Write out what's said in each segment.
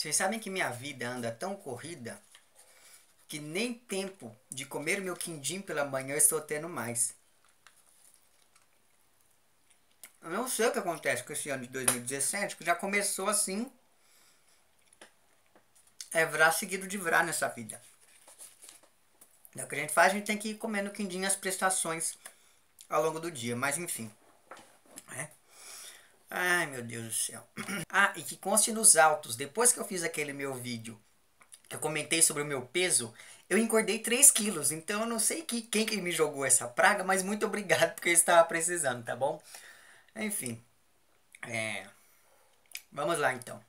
Vocês sabem que minha vida anda tão corrida que nem tempo de comer meu quindim pela manhã eu estou tendo mais. Eu não sei o que acontece com esse ano de 2017, que já começou assim, vrá seguido de vrá nessa vida. É o que a gente faz, a gente tem que ir comendo quindim as prestações ao longo do dia, mas enfim. Né? Ai, meu Deus do céu. Ah, e que conste nos autos, depois que eu fiz aquele meu vídeo que eu comentei sobre o meu peso, eu engordei 3 quilos. Então eu não sei quem que me jogou essa praga, mas muito obrigado porque eu estava precisando, tá bom? Enfim, vamos lá então.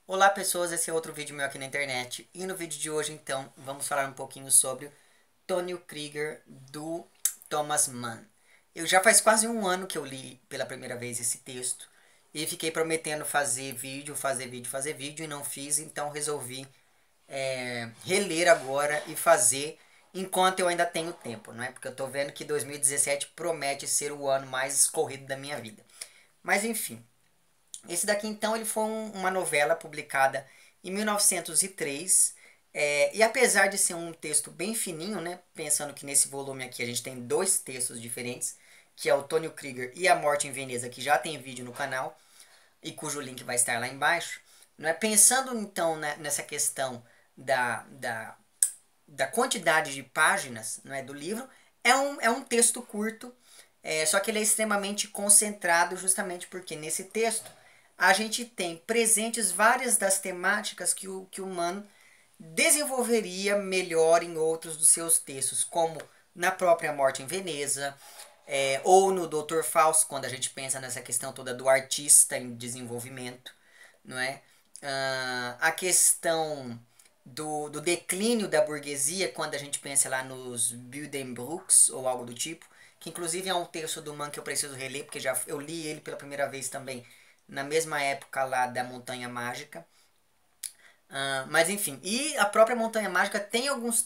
Olá pessoas, esse é outro vídeo meu aqui na internet. E no vídeo de hoje então, vamos falar um pouquinho sobre Tonio Krieger do Thomas Mann. Eu já faz quase um ano que eu li pela primeira vez esse texto. E fiquei prometendo fazer vídeo e não fiz, então resolvi reler agora e fazer enquanto eu ainda tenho tempo, não é? Porque eu tô vendo que 2017 promete ser o ano mais corrido da minha vida. Mas enfim, esse daqui então ele foi uma novela publicada em 1903 e apesar de ser um texto bem fininho, né? Pensando que nesse volume aqui a gente tem dois textos diferentes, que é o Tonio Krieger e A Morte em Veneza, que já tem vídeo no canal e cujo link vai estar lá embaixo. Não é? Pensando então nessa questão da quantidade de páginas, não é, do livro, é um texto curto, só que ele é extremamente concentrado justamente porque nesse texto a gente tem presentes várias das temáticas que o Mann desenvolveria melhor em outros dos seus textos, como na própria Morte em Veneza, ou no Dr. Faust, quando a gente pensa nessa questão toda do artista em desenvolvimento, não é? A questão do declínio da burguesia, quando a gente pensa lá nos Buddenbrooks ou algo do tipo, que inclusive é um texto do Mann que eu preciso reler, porque eu li ele pela primeira vez também na mesma época lá da Montanha Mágica. Mas enfim, e a própria Montanha Mágica tem alguns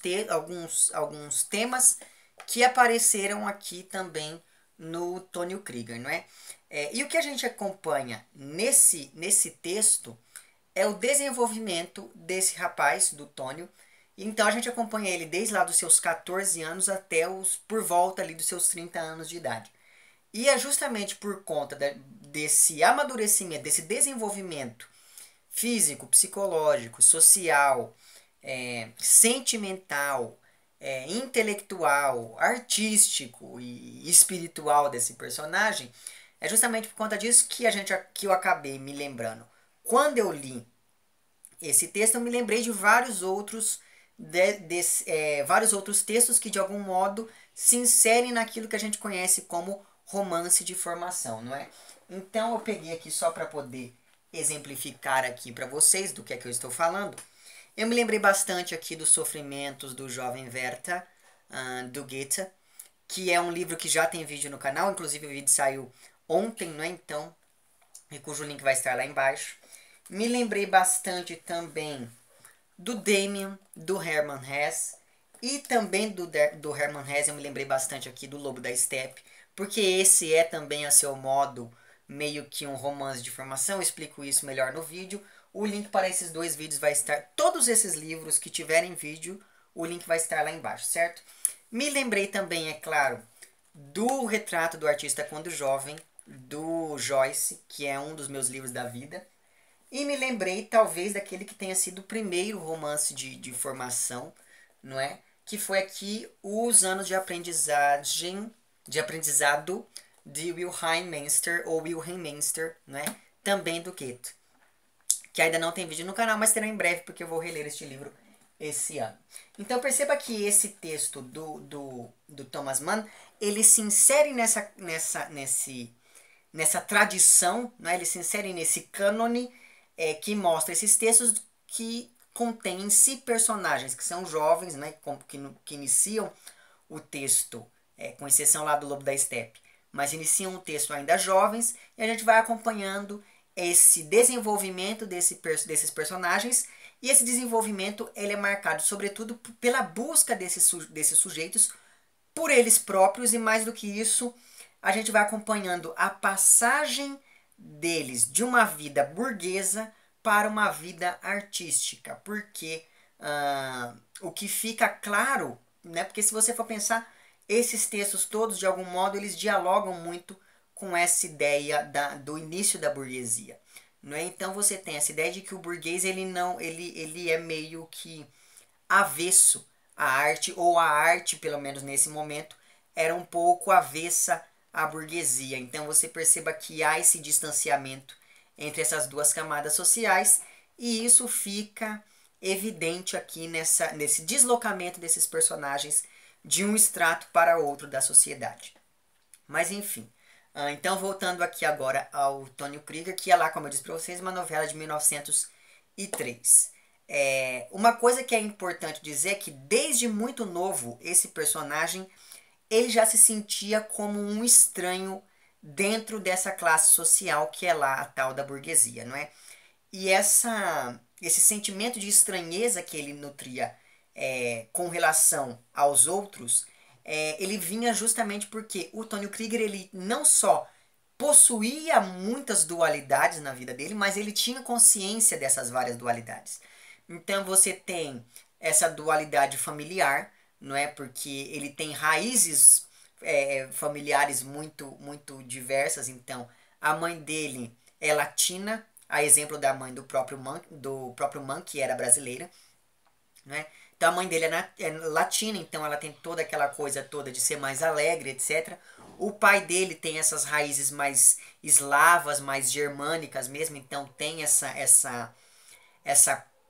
temas que apareceram aqui também no Tonio Krieger, não é? E o que a gente acompanha nesse texto é o desenvolvimento desse rapaz, do Tonio. Então a gente acompanha ele desde lá dos seus 14 anos até por volta ali dos seus 30 anos de idade. E é justamente por conta desse amadurecimento, desse desenvolvimento físico, psicológico, social, sentimental, intelectual, artístico e espiritual desse personagem, é justamente por conta disso que eu acabei me lembrando. Quando eu li esse texto, eu me lembrei de vários outros vários outros textos que de algum modo se inserem naquilo que a gente conhece como romance de formação, não é? Então eu peguei aqui só para poder exemplificar aqui para vocês do que é que eu estou falando. Eu me lembrei bastante aqui dos Sofrimentos do Jovem Werther, do Goethe, que é um livro que já tem vídeo no canal, inclusive o vídeo saiu ontem, não é? Então, e cujo link vai estar lá embaixo. Me lembrei bastante também do Damien, do Hermann Hesse, e também do Hermann Hesse eu me lembrei bastante aqui do Lobo da Steppe, porque esse é também a seu modo meio que um romance de formação, eu explico isso melhor no vídeo. O link para esses dois vídeos vai estar, todos esses livros que tiverem vídeo, o link vai estar lá embaixo, certo? Me lembrei também, é claro, do Retrato do Artista Quando Jovem, do Joyce, que é um dos meus livros da vida. E me lembrei talvez daquele que tenha sido o primeiro romance de formação, não é? Que foi aqui Os Anos de Aprendizagem, de Aprendizado de Wilhelm Meister, ou Wilhelm Meister, né? Também do Goethe. Que ainda não tem vídeo no canal, mas terá em breve, porque eu vou reler este livro esse ano. Então perceba que esse texto do Thomas Mann, ele se insere nessa tradição, né? Ele se insere nesse cânone que mostra esses textos que contém em si personagens que são jovens, né, que iniciam o texto, com exceção lá do Lobo da Estepe, mas iniciam o texto ainda jovens, e a gente vai acompanhando esse desenvolvimento desses personagens, e esse desenvolvimento ele é marcado sobretudo pela busca desses sujeitos por eles próprios, e mais do que isso, a gente vai acompanhando a passagem deles de uma vida burguesa para uma vida artística, porque o que fica claro, né, porque se você for pensar, esses textos todos, de algum modo, eles dialogam muito com essa ideia do início da burguesia. Não é? Então você tem essa ideia de que o burguês ele é meio que avesso à arte, ou a arte, pelo menos nesse momento, era um pouco avessa à burguesia. Então você perceba que há esse distanciamento entre essas duas camadas sociais, e isso fica evidente aqui nesse deslocamento desses personagens de um extrato para outro da sociedade. Mas enfim, então voltando aqui agora ao Tônio Krieger, que é lá, como eu disse para vocês, uma novela de 1903. Uma coisa que é importante dizer é que desde muito novo esse personagem ele já se sentia como um estranho dentro dessa classe social que é lá a tal da burguesia, não é? E esse sentimento de estranheza que ele nutria com relação aos outros, ele vinha justamente porque o Tônio Krieger ele não só possuía muitas dualidades na vida dele, mas ele tinha consciência dessas várias dualidades. Então você tem essa dualidade familiar, não é? Porque ele tem raízes familiares muito diversas. Então a mãe dele é latina, a exemplo da mãe do próprio Mann, que era brasileira, né? Então a mãe dele é latina, então ela tem toda aquela coisa toda de ser mais alegre, etc. O pai dele tem essas raízes mais eslavas, mais germânicas mesmo, então tem essa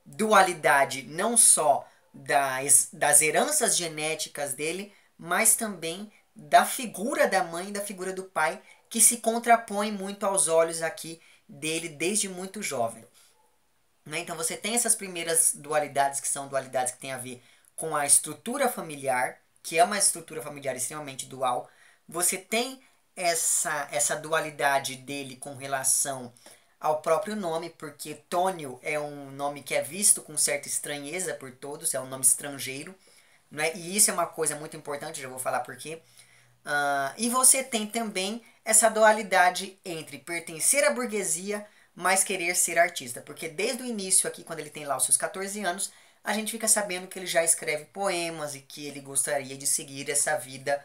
dualidade não só das heranças genéticas dele, mas também da figura da mãe e da figura do pai, que se contrapõe muito aos olhos aqui dele desde muito jovem. Né? Então você tem essas primeiras dualidades, que são dualidades que têm a ver com a estrutura familiar, que é uma estrutura familiar extremamente dual. Você tem essa dualidade dele com relação ao próprio nome, porque Tônio é um nome que é visto com certa estranheza por todos, é um nome estrangeiro, né? E isso é uma coisa muito importante, já vou falar por quê. E você tem também essa dualidade entre pertencer à burguesia, mas querer ser artista, porque desde o início aqui, quando ele tem lá os seus 14 anos, a gente fica sabendo que ele já escreve poemas e que ele gostaria de seguir essa vida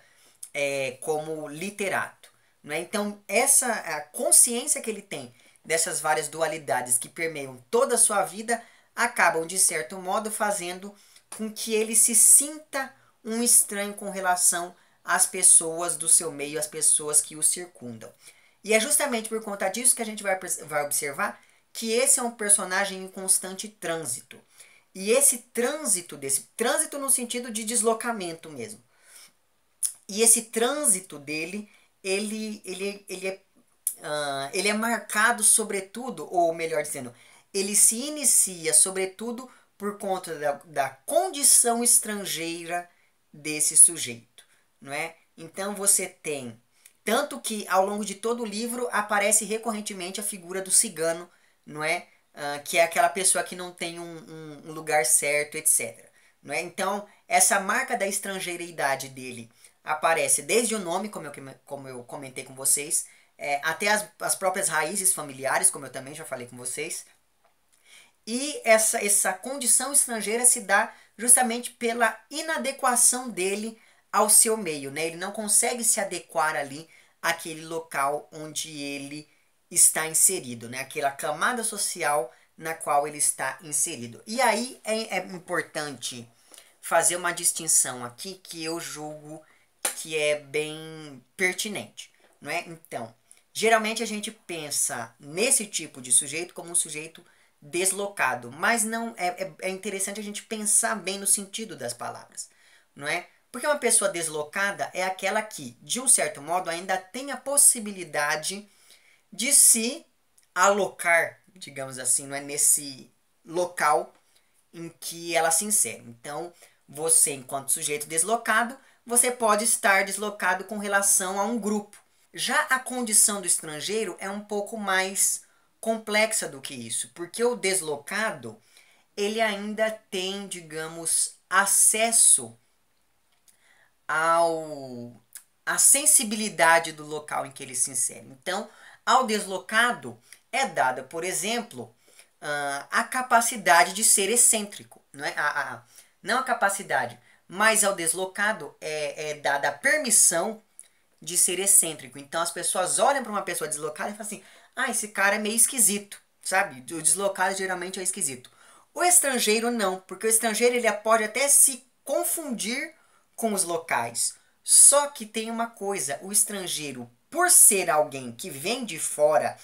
como literato. Né? Então, a consciência que ele tem dessas várias dualidades que permeiam toda a sua vida acabam, de certo modo, fazendo com que ele se sinta um estranho com relação às pessoas do seu meio, às pessoas que o circundam. E é justamente por conta disso que a gente vai observar que esse é um personagem em constante trânsito. E esse trânsito no sentido de deslocamento mesmo. E esse trânsito dele, ele é marcado sobretudo, ou melhor dizendo, ele se inicia sobretudo por conta da condição estrangeira desse sujeito, não é? Então você tem, tanto que ao longo de todo o livro aparece recorrentemente a figura do cigano, não é? Que é aquela pessoa que não tem um lugar certo, etc. Não é? Então essa marca da estrangeiridade dele aparece desde o nome, como eu comentei com vocês, até as próprias raízes familiares, como eu também já falei com vocês. E essa condição estrangeira se dá justamente pela inadequação dele ao seu meio. Né? Ele não consegue se adequar ali àquele local onde ele está inserido, né? Aquela camada social na qual ele está inserido. E aí é importante fazer uma distinção aqui que eu julgo que é bem pertinente. Não é? Então, geralmente a gente pensa nesse tipo de sujeito como um sujeito deslocado, mas não é interessante a gente pensar bem no sentido das palavras, não é? Porque uma pessoa deslocada é aquela que, de um certo modo, ainda tem a possibilidade de se alocar, digamos assim, não é, nesse local em que ela se insere. Então, você, enquanto sujeito deslocado, você pode estar deslocado com relação a um grupo. Já a condição do estrangeiro é um pouco mais complexa do que isso, porque o deslocado, ele ainda tem, digamos, acesso ao a sensibilidade do local em que ele se insere. Então, ao deslocado é dada, por exemplo, a capacidade de ser excêntrico. Não, é? Não a capacidade, mas ao deslocado é dada a permissão de ser excêntrico. Então as pessoas olham para uma pessoa deslocada e falam assim: ah, esse cara é meio esquisito, sabe? O deslocado geralmente é esquisito. O estrangeiro não, porque o estrangeiro ele pode até se confundir com os locais. Só que tem uma coisa, o estrangeiro, por ser alguém que vem de fora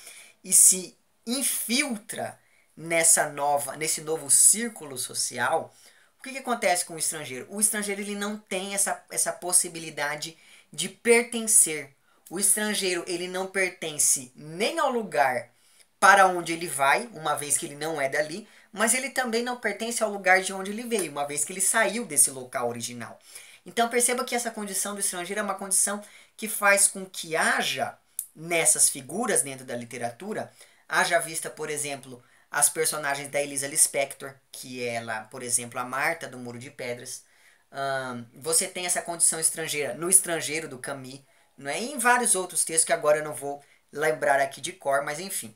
e se infiltra nesse novo círculo social, o que acontece com o estrangeiro? O estrangeiro ele não tem essa possibilidade de pertencer. O estrangeiro ele não pertence nem ao lugar para onde ele vai, uma vez que ele não é dali, mas ele também não pertence ao lugar de onde ele veio, uma vez que ele saiu desse local original. Então perceba que essa condição do estrangeiro é uma condição que faz com que haja nessas figuras dentro da literatura, haja vista, por exemplo, as personagens da Elisa Lispector, que é ela, por exemplo, a Marta do Muro de Pedras. Você tem essa condição estrangeira no Estrangeiro do Camus, não é? E em vários outros textos que agora eu não vou lembrar aqui de cor, mas enfim.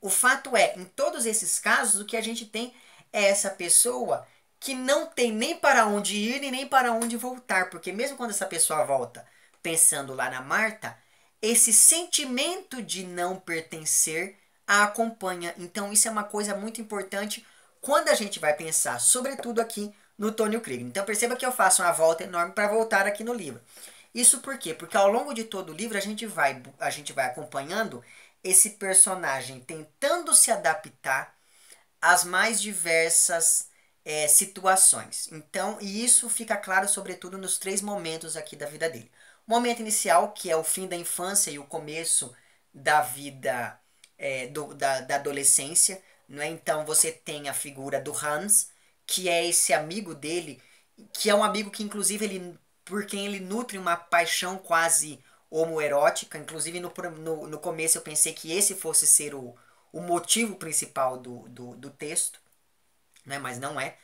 O fato é, em todos esses casos, o que a gente tem é essa pessoa que não tem nem para onde ir e nem para onde voltar, porque mesmo quando essa pessoa volta, pensando lá na Marta, esse sentimento de não pertencer a acompanha. Então isso é uma coisa muito importante quando a gente vai pensar, sobretudo aqui no Tônio Krieger. Então perceba que eu faço uma volta enorme para voltar aqui no livro. Isso por quê? Porque ao longo de todo o livro a gente vai acompanhando esse personagem tentando se adaptar às mais diversas situações. Então, e isso fica claro sobretudo nos 3 momentos aqui da vida dele. O momento inicial, que é o fim da infância e o começo da vida da adolescência, não é? Então você tem a figura do Hans, que é esse amigo dele, que é um amigo que inclusive por quem ele nutre uma paixão quase homoerótica. Inclusive no começo eu pensei que esse fosse ser o motivo principal do texto, né? Mas não é.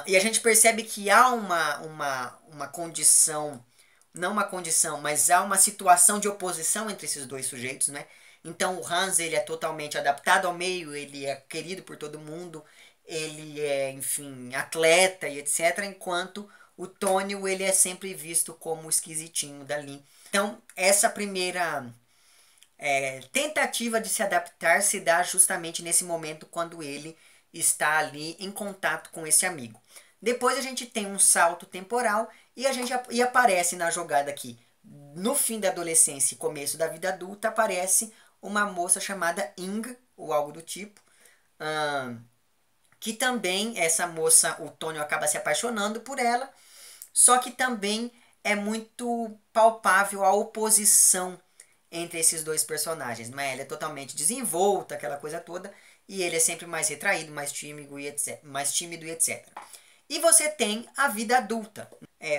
E a gente percebe que há uma condição, não uma condição, mas há uma situação de oposição entre esses dois sujeitos, né? Então o Hans ele é totalmente adaptado ao meio, ele é querido por todo mundo, ele é, enfim, atleta e etc. Enquanto o Tônio ele é sempre visto como o esquisitinho dali. Então essa primeira tentativa de se adaptar se dá justamente nesse momento quando ele está ali em contato com esse amigo. Depois a gente tem um salto temporal e aparece na jogada aqui, no fim da adolescência e começo da vida adulta, aparece uma moça chamada Ing, ou algo do tipo, que também essa moça, o Tônio acaba se apaixonando por ela, só que também é muito palpável a oposição entre esses dois personagens. Não é? Ela é totalmente desenvolta, aquela coisa toda, e ele é sempre mais retraído, mais tímido e etc. E você tem a vida adulta.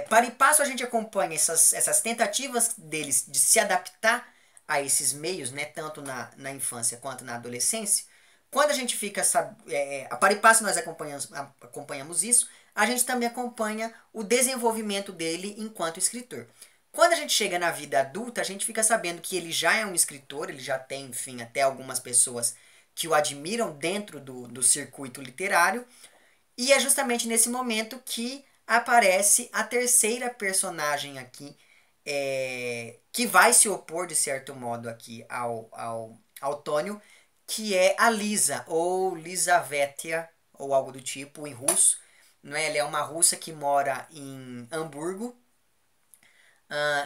Para e passo a gente acompanha essas tentativas deles de se adaptar a esses meios, né, tanto na infância quanto na adolescência. Quando a gente fica, a par e passo nós acompanhamos isso, a gente também acompanha o desenvolvimento dele enquanto escritor. Quando a gente chega na vida adulta, a gente fica sabendo que ele já é um escritor, ele já tem, enfim, até algumas pessoas que o admiram dentro do circuito literário, e é justamente nesse momento que aparece a terceira personagem aqui, que vai se opor, de certo modo, aqui ao Tônio, que é a Lisa, ou Lisavetia, ou algo do tipo, em russo. Não é? Ela é uma russa que mora em Hamburgo.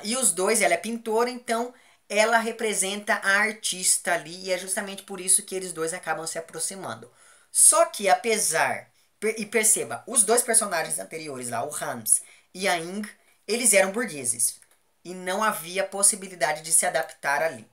E os dois, ela é pintora, então ela representa a artista ali, e é justamente por isso que eles dois acabam se aproximando. Só que apesar, e perceba, os dois personagens anteriores lá, o Hans e a Ing, eles eram burgueses, e não havia possibilidade de se adaptar ali,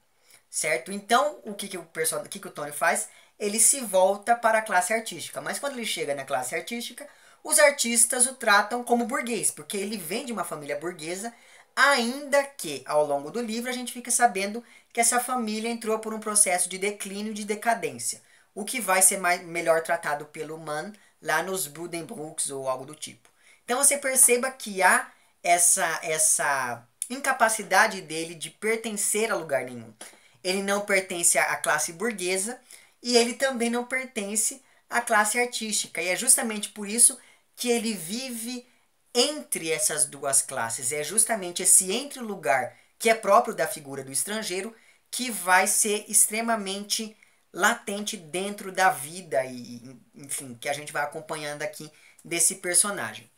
certo? Então, o que o Tony faz? ele se volta para a classe artística. Mas quando ele chega na classe artística, os artistas o tratam como burguês, porque ele vem de uma família burguesa, ainda que ao longo do livro a gente fica sabendo que essa família entrou por um processo de declínio e de decadência, o que vai ser melhor tratado pelo Mann lá nos Buddenbrooks ou algo do tipo. Então você perceba que há essa incapacidade dele de pertencer a lugar nenhum. Ele não pertence à classe burguesa e ele também não pertence à classe artística. E é justamente por isso que ele vive entre essas duas classes. É justamente esse entre-lugar que é próprio da figura do estrangeiro que vai ser extremamente latente dentro da vida e, enfim, que a gente vai acompanhando aqui desse personagem.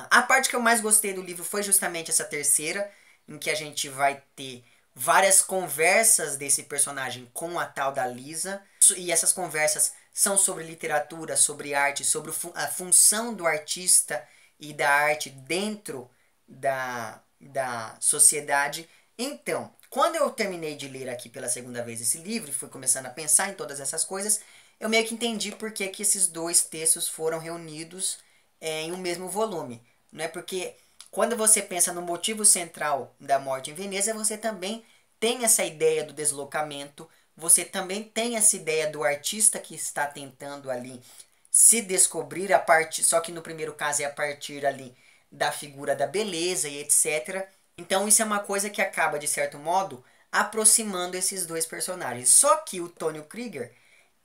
A parte que eu mais gostei do livro foi justamente essa terceira, em que a gente vai ter várias conversas desse personagem com a tal da Lisa. E essas conversas são sobre literatura, sobre arte, sobre a função do artista e da arte dentro da sociedade. Então, quando eu terminei de ler aqui pela segunda vez esse livro e fui começando a pensar em todas essas coisas, eu meio que entendi por que esses dois textos foram reunidos em um mesmo volume. Não é porque quando você pensa no motivo central da morte em Veneza, você também tem essa ideia do deslocamento, você também tem essa ideia do artista que está tentando ali se descobrir a partir, só que no primeiro caso é a partir ali da figura da beleza e etc. Então isso é uma coisa que acaba, de certo modo, aproximando esses dois personagens. Só que o Tônio Krieger,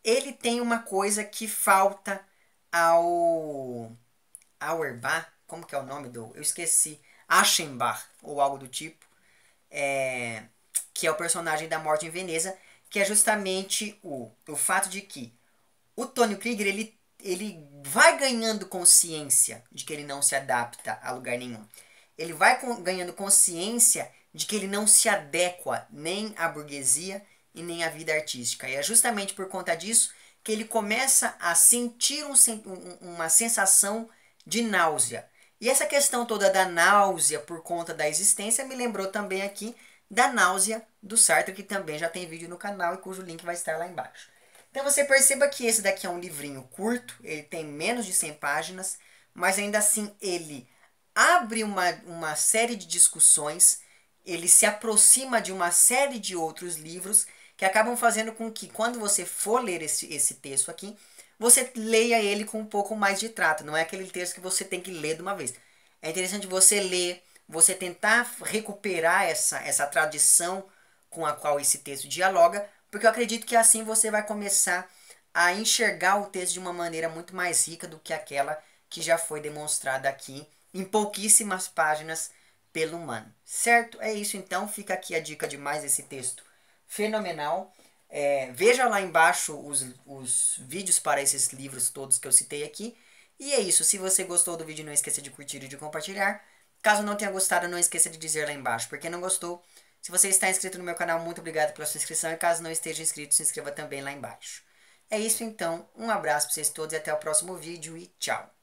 ele tem uma coisa que falta ao Auerbach, como que é o nome do... Eu esqueci. Aschenbach, ou algo do tipo. Que é o personagem da Morte em Veneza, que é justamente o fato de que o Tônio Krieger, ele vai ganhando consciência de que ele não se adapta a lugar nenhum. Ele vai ganhando consciência de que ele não se adequa nem à burguesia e nem à vida artística. E é justamente por conta disso que ele começa a sentir uma sensação de náusea. E essa questão toda da náusea por conta da existência me lembrou também aqui da náusea do Sartre, que também já tem vídeo no canal e cujo link vai estar lá embaixo. Então você perceba que esse daqui é um livrinho curto, ele tem menos de 100 páginas, mas ainda assim ele abre uma série de discussões, ele se aproxima de uma série de outros livros que acabam fazendo com que quando você for ler esse texto aqui, você leia ele com um pouco mais de trato. Não é aquele texto que você tem que ler de uma vez. É interessante você ler, você tentar recuperar essa tradição com a qual esse texto dialoga, porque eu acredito que assim você vai começar a enxergar o texto de uma maneira muito mais rica do que aquela que já foi demonstrada aqui em pouquíssimas páginas pelo Mann. Certo? É isso então, fica aqui a dica de mais esse texto fenomenal. Veja lá embaixo os vídeos para esses livros todos que eu citei aqui. E é isso, se você gostou do vídeo, não esqueça de curtir e de compartilhar. Caso não tenha gostado, não esqueça de dizer lá embaixo por que não gostou. Se você está inscrito no meu canal, muito obrigado pela sua inscrição. E caso não esteja inscrito, se inscreva também lá embaixo. É isso então, um abraço para vocês todos e até o próximo vídeo e tchau!